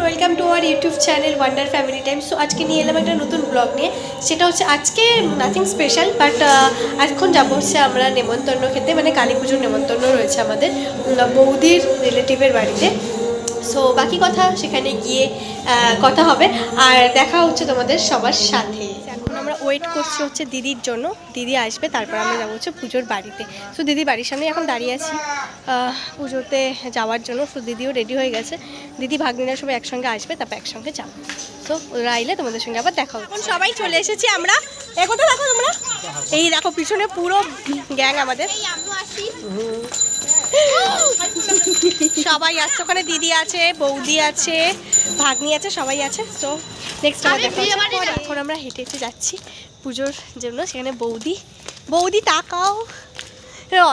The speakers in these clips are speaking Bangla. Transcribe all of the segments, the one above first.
Welcome to our YouTube channel wonder family time. So আজকে নিয়ে এলাম একটা নতুন ব্লগ নিয়ে। সেটা হচ্ছে আজকে নাথিং স্পেশাল, বাট এখন যাবো হচ্ছে আমরা নেমন্তন্ন খেতে, মানে কালী পুজোর নেমন্তন্ন রয়েছে আমাদের বৌদির রিলেটিভের বাড়িতে। সো বাকি কথা সেখানে গিয়ে কথা হবে, আর দেখা হচ্ছে তোমাদের সবার সাথে। এখন আমরা ওয়েট করছি হচ্ছে দিদির জন্য, দিদি আসবে তারপর আমরা যাবো হচ্ছে পুজোর বাড়িতে। সো দিদির বাড়ির সামনে এখন দাঁড়িয়ে আছি পুজোতে যাওয়ার জন্য। সো দিদিও রেডি হয়ে গেছে, দিদি ভাগ্নিরা সবাই একসঙ্গে আসবে, তারপর একসঙ্গে যাবো। তো ওরা আইলে তোমাদের সঙ্গে আবার দেখা হবে। এখন সবাই চলে এসেছি আমরা, এগোতে দেখো তোমরা, এই দেখো পিছনে পুরো গ্যাং আমাদের সবাই আসছে। ওখানে দিদি আছে, বৌদি আছে, ভাগ্নি আছে, সবাই আছে। তো নেক্সট এখন আমরা হেঁটে হেঁটে যাচ্ছি পুজোর জন্য। সেখানে বৌদি তাকাও,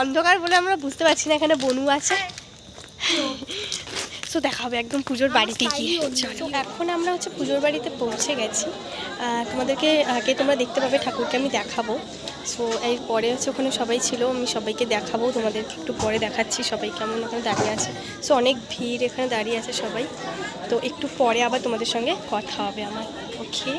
অন্ধকার বলে আমরা বুঝতে পারছি না, এখানে বনু আছে। সো দেখা হবে একদম পুজোর বাড়িতে গিয়ে। চলো, এখন আমরা হচ্ছে পুজোর বাড়িতে পৌঁছে গেছি। তোমাদেরকে আগে তোমরা দেখতে পাবে, ঠাকুরকে আমি দেখাবো। সো এর পরে হচ্ছে ওখানে সবাই ছিল, আমি সবাইকে দেখাবো, তোমাদেরকে একটু পরে দেখাচ্ছি সবাই কেমন ওখানে দাঁড়িয়ে আছে। সো অনেক ভিড় এখানে দাঁড়িয়ে আছে সবাই, তো একটু পরে আবার তোমাদের সঙ্গে কথা হবে আমার। ওকে,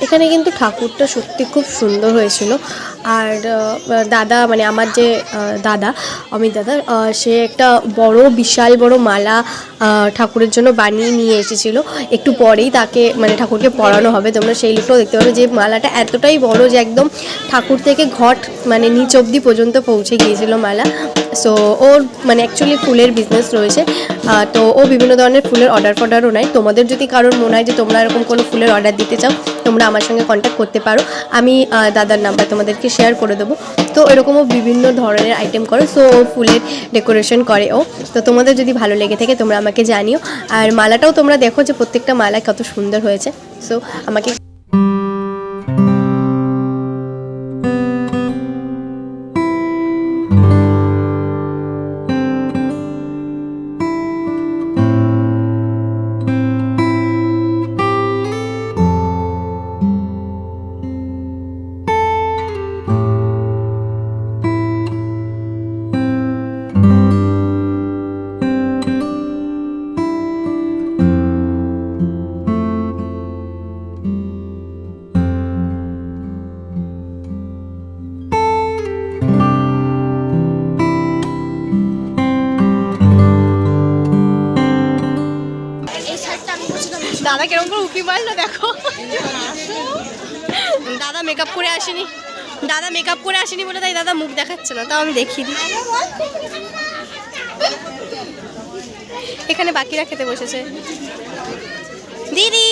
এখানে কিন্তু ঠাকুরটা সত্যি খুব সুন্দর হয়েছিল। আর দাদা, মানে আমার যে দাদা অমিত দাদা, সে একটা বিশাল বড় মালা ঠাকুরের জন্য বানিয়ে নিয়ে এসেছিলো। একটু পরেই তাকে, মানে ঠাকুরকে পরানো হবে, তোমরা সেই লুকটাও দেখতে পাবে। যে মালাটা এতটাই বড় যে একদম ঠাকুর থেকে ঘট, মানে নিচ অবধি পর্যন্ত পৌঁছে গিয়েছিল মালা। সো ওর মানে অ্যাকচুয়ালি ফুলের বিজনেস রয়েছে, তো ও বিভিন্ন ধরনের ফুলের অর্ডারও নেয়। তোমাদের যদি কারোর মনে হয় যে তোমরা এরকম কোনো ফুলের অর্ডার দিতে চাও, তোমরা আমার সঙ্গে কন্ট্যাক্ট করতে পারো, আমি দাদার নাম্বার তোমাদেরকে শেয়ার করে দেবো। তো এরকমও বিভিন্ন ধরনের আইটেম করে, সো ফুলের ডেকোরেশন করে ও। তো তোমাদের যদি ভালো লেগে থাকে তোমরা আমাকে জানিও। আর মালাটাও তোমরা দেখো যে প্রত্যেকটা মালা কত সুন্দর হয়েছে। সো আমাকে দাদা কেরকম করে উঁকি মারলো দেখো। দাদা মেকআপ করে আসেনি বলে তাই দাদা মুখ দেখাচ্ছে না, তাও আমি দেখিয়ে দিই। এখানে বাকিরা খেতে বসেছে। দিদি,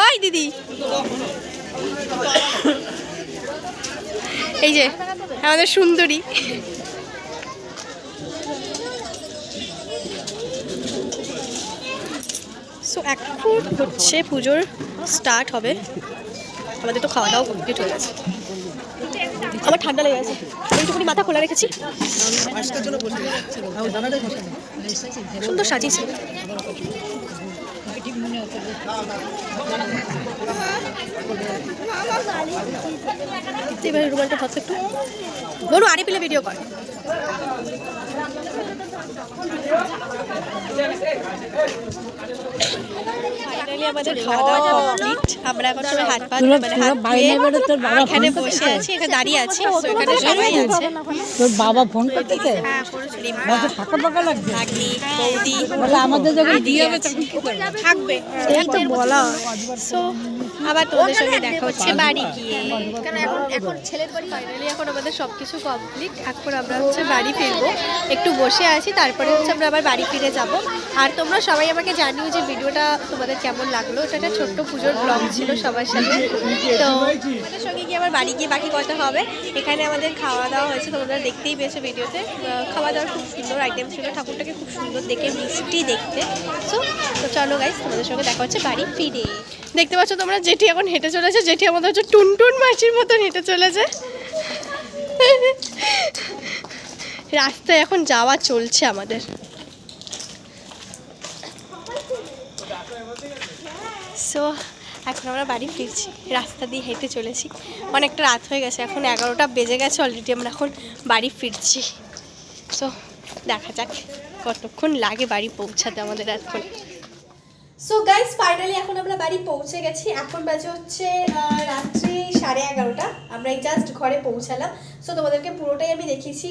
ওই দিদি, এই যে আমাদের সুন্দরী। সো এখন হচ্ছে পুজোর স্টার্ট হবে, আমাদের তো খাওয়া দাওয়া কমপ্লিট হয়ে গেছে। আমার ঠান্ডা লেগে গেছে, এইটুকুনি মাথা খোলা রেখেছি। সুন্দর সাজিয়েছে। এবার রুমালটা ধরতে একটু বলু, আরে পেলে ভিডিও কর। ফাইনালি আমাদের খাওয়া দাওয়া কমপ্লিট। আমরা এখন সবাই হাত পা এখানে বসে আছি, এখানে দাঁড়িয়ে আছি। এখানে সবাই আছে। তোর বাবা ফোন করতেছে, ফাঁকা ফাঁকা লাগছে। বৌদি আমাদের যখন থাকবে এই তো বলা। সো আবার তোমাদের সঙ্গে দেখা হচ্ছে বাড়ি গিয়ে। এখন ছেলের বাড়ি ফাইনালি এখন আমাদের সবকিছু কমপ্লিট। এখন আমরা হচ্ছে বাড়ি ফিরবো, একটু বসে আছি, তারপরে হচ্ছে আমরা আবার বাড়ি ফিরে যাব। আর তোমরা সবাই আমাকে জানিও যে ভিডিওটা তোমাদের কেমন লাগলো। এটা একটা ছোট্ট পুজোর ব্লগ ছিল সবার সাথে। তো আমাদের সঙ্গে গিয়ে আবার বাড়ি গিয়ে বাকি কথা হবে। এখানে আমাদের খাওয়া দাওয়া হয়েছে, তোমরা দেখতেই পেয়েছো ভিডিওতে। খাওয়া দাওয়ার খুব সুন্দর আইটেম ছিল, ঠাকুরটাকে খুব সুন্দর দেখে, মিষ্টি দেখতে। তো চলো গাইস, তোমাদের সঙ্গে দেখা হচ্ছে বাড়ি ফিরে। দেখতে পাচ্ছ তোমরা, জেঠি এখন হেঁটে চলেছে। জেঠি আমাদের হচ্ছে টুনটুন মাসির মতন হেঁটে চলেছে। রাস্তায় এখন যাওয়া চলছে আমাদের। সো এখন আমরা বাড়ি ফিরছি, রাস্তা দিয়ে হেঁটে চলেছি, অনেকটা রাত হয়ে গেছে, এখন 11টা বেজে গেছে অলরেডি, আমরা এখন বাড়ি ফিরছি। সো দেখা যাক কতক্ষণ লাগে বাড়ি পৌঁছাতে আমাদের এখন। সো গাইস ফাইনালি এখন আমরা বাড়ি পৌঁছে গেছি, এখন বাজে হচ্ছে রাত্রি 11:30, আমরা এই জাস্ট ঘরে পৌঁছালাম। সো তোমাদেরকে পুরোটাই আমি দেখিয়েছি,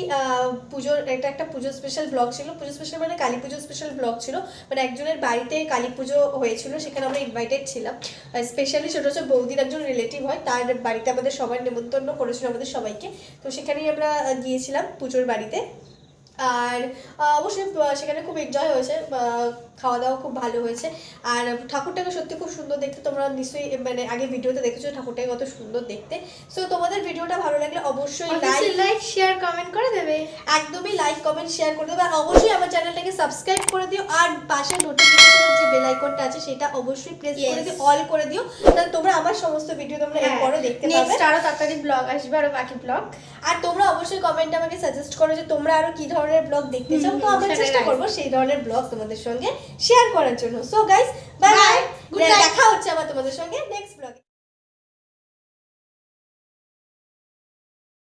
পুজোর একটা পুজো স্পেশাল ব্লগ ছিল, পুজো স্পেশাল মানে কালী পুজো স্পেশাল ব্লগ ছিল, মানে একজনের বাড়িতে কালী পুজো হয়েছিল, সেখানে আমরা ইনভাইটেড ছিলাম, স্পেশালি সেটা হচ্ছে বৌদির একজন রিলেটিভ হয়, তার বাড়িতে আমাদের সবার নেমন্তন্ন করেছিল আমাদের সবাইকে, তো সেখানেই আমরা গিয়েছিলাম পুজোর বাড়িতে। আর অবশ্যই সেখানে খুব এনজয় হয়েছে, খাওয়া দাওয়া খুব ভালো হয়েছে, আর ঠাকুরটাকে সত্যি খুব সুন্দর দেখতে, তোমরা নিশ্চয়ই মানে আগে ভিডিওতে দেখেছো ঠাকুরটাকে কত সুন্দর দেখতে। সো তোমাদের ভিডিওটা ভালো লাগলে অবশ্যই লাইক শেয়ার কমেন্ট করে দেবে, একদমই লাইক কমেন্ট শেয়ার করে দেবে, আর অবশ্যই আমার চ্যানেলটাকে সাবস্ক্রাইব করে দিও, আর পাশে নোটিফিকেশনের যে বেল আইকনটা আছে সেটা অবশ্যই প্রেস করে দিও, অল করে দিও, তাহলে তোমরা আমার সমস্ত ভিডিও তোমরা এরপরও দেখতে পাবে, নেক্সট আরো তাড়াতাড়ি ব্লগ আসবে, আরো বাকি ব্লগ। আর তোমরা অবশ্যই কমেন্টে আমাকে সাজেস্ট করো যে তোমরা আরো কি ধরনের ব্লগ দেখতে চাও, তো আমরা চেষ্টা করব সেই ধরনের ব্লগ তোমাদের সঙ্গে শেয়ার করার জন্য। সো গাইস বাই বাই, দেখা হচ্ছে আবার তোমাদের সঙ্গে নেক্সট ব্লগে।